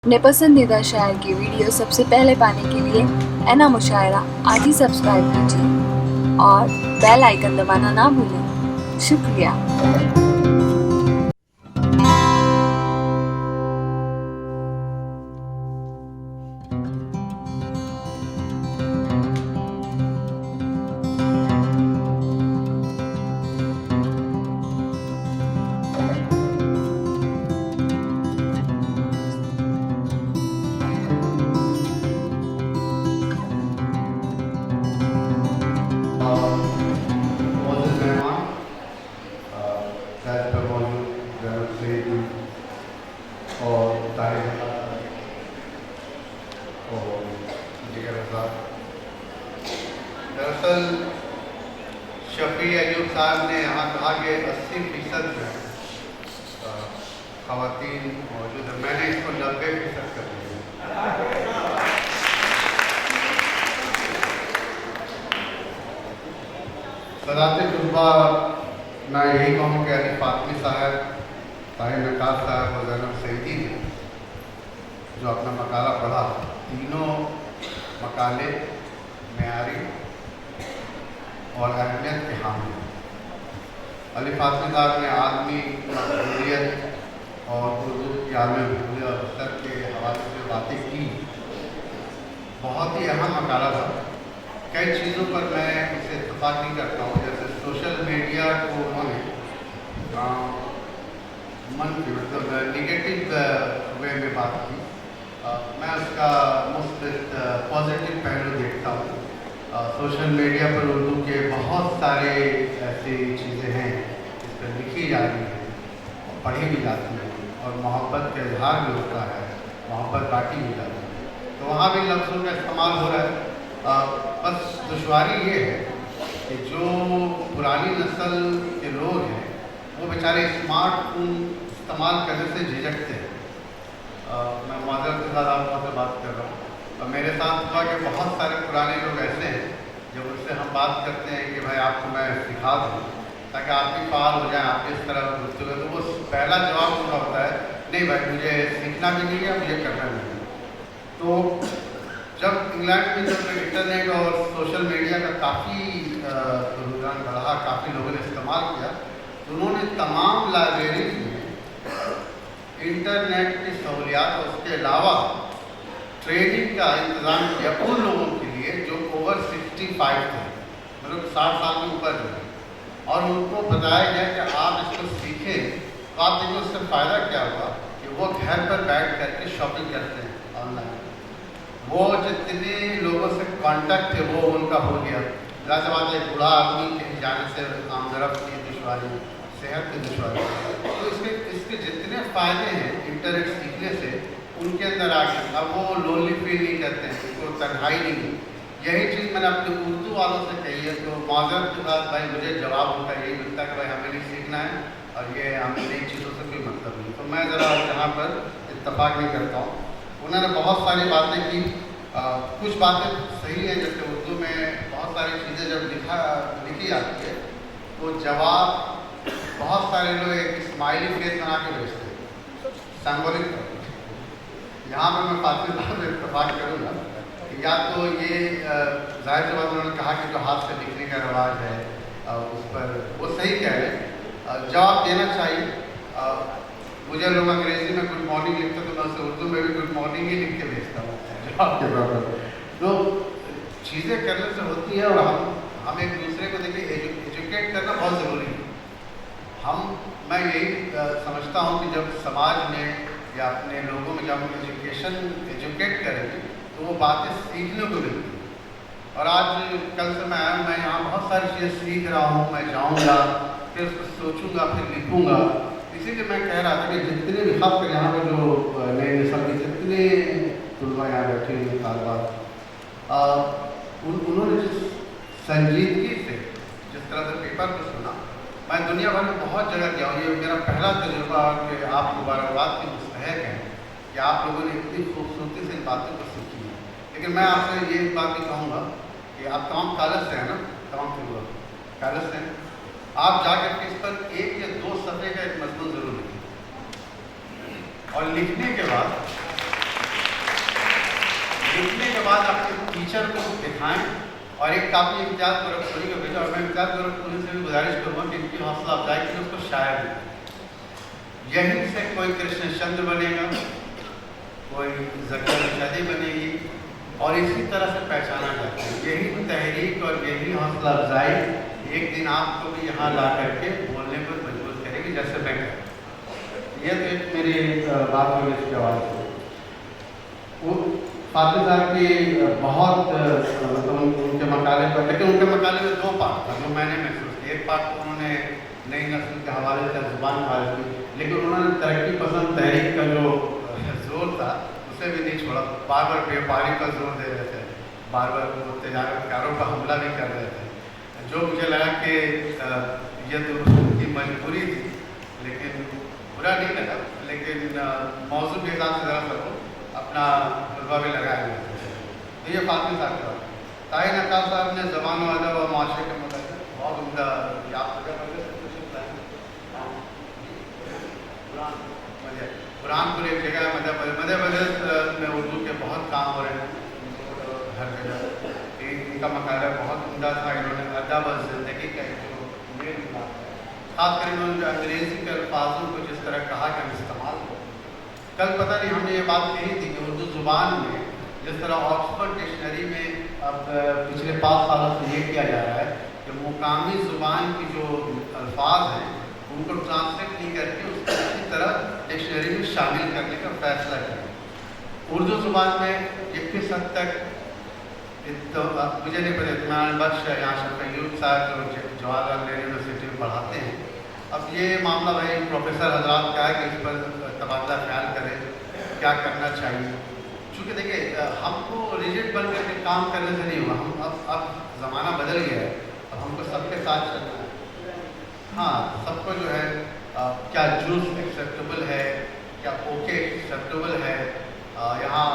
اپنے پسندیدہ شاعر کی ویڈیو سب سے پہلے پانے کے لیے اینا مشاعرہ آج ہی سبسکرائب کیجیے اور بیل آئیکن دبانا نہ بھولیں۔ شکریہ۔ دراصل شفیع ایوب صاحب نے یہاں کہا کہ 80% جو ہے خواتین موجود ہیں، میں نے اس کو 90% کر دیا۔ صدارت طلبہ میں یہی کہوں کہ علی فاطمی صاحب، طاہر نقاش صاحب اور زینب سعیدی نے جو اپنا مقالہ پڑھا، تینوں مقالے معیاری اور اہمیت کے حامل ہیں۔ علی فاطمی صاحب نے عالمی مقبولیت اور اردو کی عالمی مقبولیت اور اثر کے حوالے سے باتیں کی، بہت ہی اہم مقالہ تھا۔ کئی چیزوں پر میں اسے اتفاق نہیں کرتا ہوں، جیسے سوشل میڈیا کو انہوں نے منفی مطلب نگیٹو وے میں بات کی، میں اس کا مثبت پازیٹیو پہلو دیکھتا ہوں۔ سوشل میڈیا پر اردو کے بہت سارے ایسی چیزیں ہیں جس پر لکھی جا رہی ہیں اور پڑھی بھی جاتی ہیں، اور محبت کا اظہار بھی ہوتا ہے، محبت بانٹی بھی جاتی ہے، تو وہاں بھی لفظوں کا استعمال ہو رہا ہے۔ بس دشواری یہ ہے کہ جو پرانی نسل کے لوگ ہیں وہ بیچارے اسمارٹ فون استعمال کرنے سے جھجکتے ہیں۔ میں معذرت کے ساتھ آپ سے بات کر رہا ہوں، اور میرے ساتھ ہوا کہ بہت سارے پرانے لوگ ایسے ہیں جب ان سے ہم بات کرتے ہیں کہ بھائی آپ کو میں سکھا دوں تاکہ آپ بھی فعال ہو جائیں، آپ بھی اس طرح گفتگو، تو وہ پہلا جواب ان کا ہوتا ہے نہیں بھائی مجھے سیکھنا بھی نہیں ہے، مجھے کرنا بھی نہیں ہے۔ تو جب انگلینڈ میں جب انٹرنیٹ اور سوشل میڈیا کا کافی رجحان بڑھا، کافی لوگوں نے استعمال کیا، تو انہوں نے تمام لائبریریز میں انٹرنیٹ کی سہولیات اور اس کے علاوہ ٹریننگ کا انتظام کیا ان لوگوں کے لیے جو اوور 65 تھے، مطلب 60 سال کے اوپر ہیں، اور ان کو بتایا گیا کہ آپ اس کو سیکھیں۔ تو آپ دیکھیں اس سے فائدہ کیا ہوا کہ وہ گھر پر بیٹھ کر کے شاپنگ کرتے ہیں آن لائن، وہ جتنے لوگوں سے کانٹیکٹ ہے وہ ان کا ہو گیا۔ ظاہر سی بات ہے بوڑھا آدمی کہیں جانے سے آمد و رفت کی دشواری، صحت کی دشواری، تو اس کے جتنے فائدے ہیں انٹرنیٹ سیکھنے سے ان کے اندر آ کے اب وہ لونلی فیل نہیں کرتے ہیں، ان کو تنہائی نہیں۔ یہی چیز میں نے اپنے اردو والوں سے کہی ہے، تو معذرت کے ساتھ بھائی مجھے جواب ان کا یہی ملتا ہے کہ بھائی ہمیں نہیں سیکھنا ہے اور یہ ہمیں نئی چیزوں سے کوئی مطلب نہیں۔ تو میں ذرا یہاں پر اتفاق نہیں کرتا ہوں۔ انہوں نے بہت ساری باتیں کی، کچھ باتیں صحیح ہیں، جیسے اردو میں بہت ساری چیزیں جب لکھی جاتی ہے تو جواب بہت سارے لوگ ایک اسمائلی فیس بنا کے بھیجتے ہیں، سمبولک۔ یہاں پر میں فاطمی صاحب سے اتفاق کروں گا کہ یا تو یہ ظاہر سی بات انہوں نے کہا کہ جو ہاتھ سے لکھنے کا رواج ہے اس پر وہ صحیح کہہ رہے ہیں، جواب دینا چاہیے۔ مجھے لوگ انگریزی میں گڈ مارننگ لکھتے تو میں اسے اردو میں بھی گڈ مارننگ ہی لکھ کے بھیجتا ہوں جواب کے طور پر۔ تو چیزیں کرنے سے ہوتی ہے، اور ہم ایک دوسرے کو دیکھیں ایجوکیٹ کرنا بہت ضروری ہے۔ میں یہی سمجھتا ہوں کہ جب سماج میں یا اپنے لوگوں میں جب ہم ایجوکیٹ کریں گے تو وہ باتیں سیکھنے کو ملتی ہیں۔ اور آج کل سے میں آیا ہوں، میں یہاں بہت ساری چیزیں سیکھ رہا ہوں، میں جاؤں گا پھر اس کو سوچوں گا پھر لکھوں گا۔ اسی لیے میں کہہ رہا تھا کہ جتنے بھی خاص کر یہاں پہ جو نئے نسل کے جتنے طلباء یہاں بیٹھے ہوئے طالبات، انہوں نے جس سنجیدگی سے جس طرح سے پیپر کو سنا، میں دنیا بھر میں بہت جگہ گیا ہوں، یہ میرا پہلا تجربہ کہ آپ مبارکباد کے مستحق ہیں کہ آپ لوگوں نے اتنی خوبصورتی سے ان باتوں کو سیکھی ہے۔ لیکن میں آپ سے یہ بات بھی کہوں گا کہ آپ تمام کالج سے ہیں نا، تمام طلباء کالج سے ہیں، آپ جا کر کے اس پر 1 یا 2 صفحے کا ایک مضمون ضرور لکھیں، اور لکھنے کے بعد के बाद अपने टीचर को दिखाएं और एक काफ़ी इम्तियाज़ गोरखपुरी को भेजा। और मैं इम्तियाज़ गोरखपुरी से भी गुजारिश करूँगा कि इनकी हौसला अफजाई की उसको शायर भी। यहीं से कोई कृष्णचंद्र बनेगा, कोई ज़कीर शादी बनेगी और इसी तरह से पहचाना जाता है। यही तहरीक और यही हौसला अफजाई एक दिन आपको भी यहाँ ला करके बोलने पर मजबूर करेगी, जैसे मैं कर। ये तो एक मेरी बात होगी इसके हवाले से। वो फातिह साहब की बहुत मतलब उनके मकाले पर, लेकिन उनके मकाले में 2 पार्ट था जो मैंने महसूस किया। एक पार्ट तो उन्होंने नई नस्ल के हवाले से ज़ुबान हवाले की, लेकिन उन्होंने तरक्की पसंद तहरीक का जो जोर था उसे भी नहीं छोड़ा। बार बार व्यापारी पर जोर दे रहे थे, बार बार वो तजारतकारों पर हमला भी कर रहे थे, जो मुझे लगा कि ये तो उनकी मजबूरी थी, लेकिन बुरा नहीं लगा। लेकिन मौजूद के हिसाब से ज़रा सा अपना तजुर्बा भी लगाया हुआ है। तो ये फातिह साहब का ताहिर नक्काश साहब ने ज़बान व अदब और माशरे के मतलब बहुत उम्दा बुरहानपुर एक जगह है मध्य प्रदेश में उर्दू के बहुत काम हो रहे हैं हर जगह। इनका मकाला बहुत उम्दा था। इन्होंने अदब और ज़िंदगी का एक जो मेल मिला, खासकर इन्होंने अंग्रेज़ी के अल्फाजों को जिस तरह कहा कि हम इस्तेमाल करें। कल पता नहीं हमने ये बात कही थी कि उर्दू ज़ुबान में जिस तरह ऑक्सफोर्ड डिक्शनरी में अब पिछले 5 सालों से ये किया जा रहा है कि मुकामी ज़ुबान की जो अल्फाज हैं उनको ट्रांसलेट नहीं करके उसको इसी तरह डिक्शनरी में शामिल करने का फैसला किया। उर्दू ज़ुबान में ये किस हद तक तो मुझे नहीं पता। इत्मीनान बख्श यहाँ शफ़ीउल साहब जो जवाहरलाल यूनिवर्सिटी में पढ़ाते हैं, अब ये मामला भाई प्रोफेसर हजरात का है कि इस पर तबादला ख्याल करें, क्या करना चाहिए। चूँकि देखिए हमको रिजिड बन करके काम करने से नहीं हुआ। हम अब ज़माना बदल गया है, अब हमको सबके साथ चलना है। हाँ, सबको जो है क्या जूस एक्सेप्टेबल है, क्या ओके एक्सेप्टेबल है। यहाँ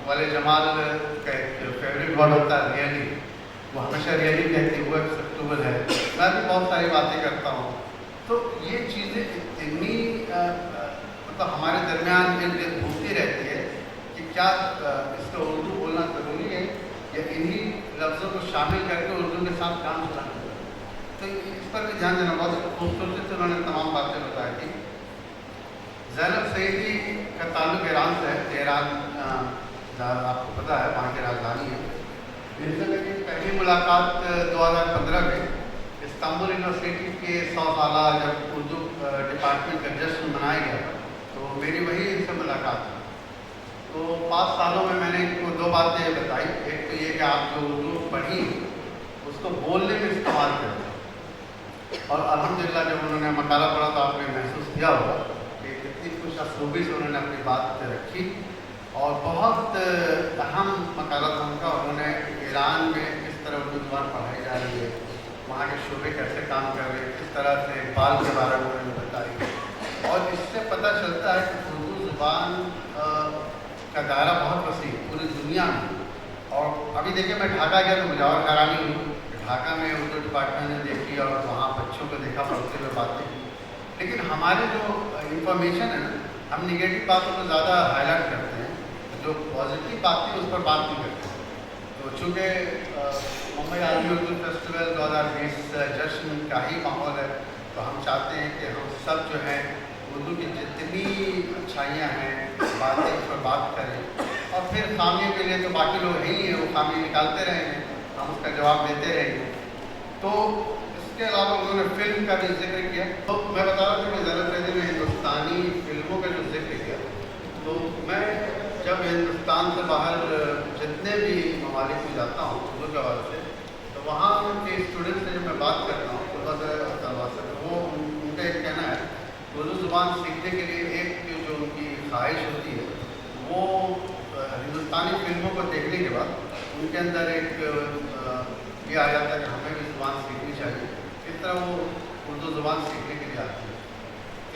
वाले जमाल का फेवरेट वर्ड होता है रियली, वो हमेशा रियली कहती वो एक्सेप्टेबल है। मैं भी बहुत सारी बातें करता हूँ। तो ये चीज़ें इतनी मतलब हमारे दरमियान में घूमती रहती है कि क्या इसका उर्दू बोलना ज़रूरी है या इन्हीं लफ्ज़ों को शामिल करके उर्दू के साथ काम चलाना। तो इस पर भी ध्यान देना। बहुत खूबसूरती से उन्होंने तमाम बातें बताई थी। ज़ैनब सईदी का ताल्लुक़ ईरान से है। तेहरान आपको पता है वहाँ की राजधानी है। इनसे मेरी पहली मुलाकात 2015 में इस्तांबुल यूनिवर्सिटी के 100 साला जब उर्दू डिपार्टमेंट का जश्न मनाया गया था, तो मेरी वही इनसे मुलाकात थी। तो 5 सालों में मैंने इनको 2 बातें बताई। एक तो ये कि आप जो उर्दू पढ़ी उसको बोलने में इस्तेमाल करें, और अल्हम्दुलिल्लाह जब उन्होंने मकाला पढ़ा तो आपने महसूस किया होगा कि कितनी खुश असलूबी से उन्होंने अपनी बात रखी, और बहुत अहम मकाला था उनका। उन्होंने ईरान में किस तरह उर्दू ज़ुबान पढ़ाई जा रही है, वहाँ के शोबे कैसे काम कर रहे हैं, किस तरह से इकबाल के बारे में उन्होंने बताई। और इससे पता चलता है कि उर्दू ज़ुबान का दायरा बहुत वसी है पूरी दुनिया में। और अभी देखिए मैं ढाका गया तो मुझे और हैरानी हुई। ढाका में उर्दू डिपार्टमेंट ने देखी और वहाँ बच्चों को देखा पढ़ते हुए बातें की, लेकिन हमारी जो इंफॉर्मेशन है ना, हम निगेटिव बातों को ज़्यादा हाईलाइट करते हैं, जो पॉजिटिव बातें उस पर बात नहीं करते। तो चूँकि मुंबई आर्मी उर्दू फेस्टिवल 2020 जश्न का ही माहौल है, तो हम चाहते हैं कि हम सब जो है उर्दू की जितनी अच्छाइयाँ हैं बातें उस पर बात करें, और फिर खामियों के लिए तो बाकी लोग ही हैं, वो खामी निकालते रहेंगे, हम उसका जवाब देते रहेंगे। तो इसके अलावा उन्होंने फिल्म का भी जिक्र किया। तो मैं बता रहा था कि ज़रूरत रहती में हिंदुस्तानी फिल्मों का जो जिक्र किया, तो मैं जब हिंदुस्तान से बाहर जितने भी ममालिक में जाता हूँ उर्दू के हवाले से, तो वहाँ के स्टूडेंट से जब मैं बात करता हूँ तो वो उनका एक कहना है उर्दू ज़ुबान सीखने के लिए एक जो उनकी ख्वाहिश होती है वो हिंदुस्तानी फिल्मों को देखने के बाद उनके अंदर एक ये आ जाता है कि हमें भी ज़ुबान सीखनी चाहिए। इस तरह वो उर्दू ज़ुबान सीखने के लिए आती है।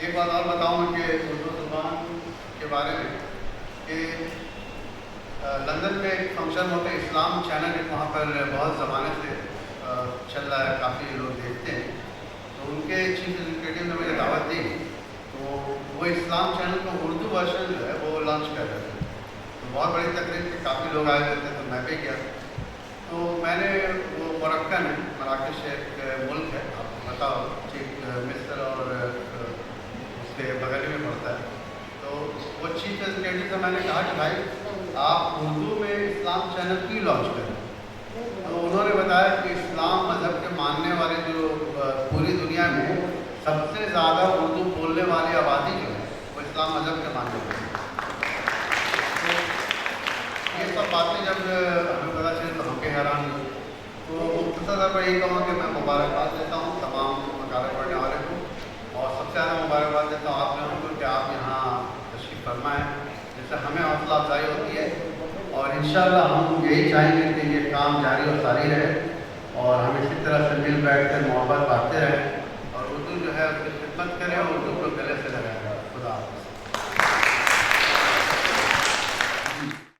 एक बात और बताऊँ कि उर्दू ज़ुबान के बारे में कि लंदन में एक फंक्शन होता है, इस्लाम चैनल है, वहाँ पर बहुत ज़माने से चल रहा है, काफ़ी लोग देखते हैं। तो उनके चीफ एग्जीक्यूटिव ने मुझे दावत दी, तो वो इस्लाम चैनल का उर्दू वर्जन जो है वो लॉन्च कर रहे थे। तो बहुत बड़ी तकरीब थी, काफ़ी लोग आए हुए थे, तो मैं भी गया। तो मैंने वो मोरक्कन है, मराकश एक मुल्क है, आपको पता हो, ठीक मिस्र और उसके बगल में पड़ता है। तो वो चीफ एग्जीक्यूटिव से मैंने कहा कि भाई आप उर्दू में इस्लाम चैनल क्यों लॉन्च करें। तो उन्होंने बताया कि इस्लाम मज़हब के मानने वाले जो पूरी दुनिया में सबसे ज़्यादा उर्दू बोलने वाली आबादी जो है वो इस्लाम मज़हब के मानने वाले हैं। तो ये सब बातें जब हमें पता चली तो हम भी हैरान हुए। तो मुख्तसर मैं यही कहूँगा कि मैं मुबारकबाद देता हूँ तमाम मकाले पढ़ने वाले को, और सबसे ज़्यादा मुबारकबाद देता हूँ आप लोगों को कि आप यहाँ तशरीफ़ फरमा है, जिससे हमें हौसला अफजाई होती है। और इंशाअल्लाह हम यही चाहेंगे कि ये काम जारी और सारी रहे और हम इसी तरह से मिल बैठ कर मोहब्बत बांटते रहें और उर्दू जो है उसकी खिदमत करें और उर्दू को गले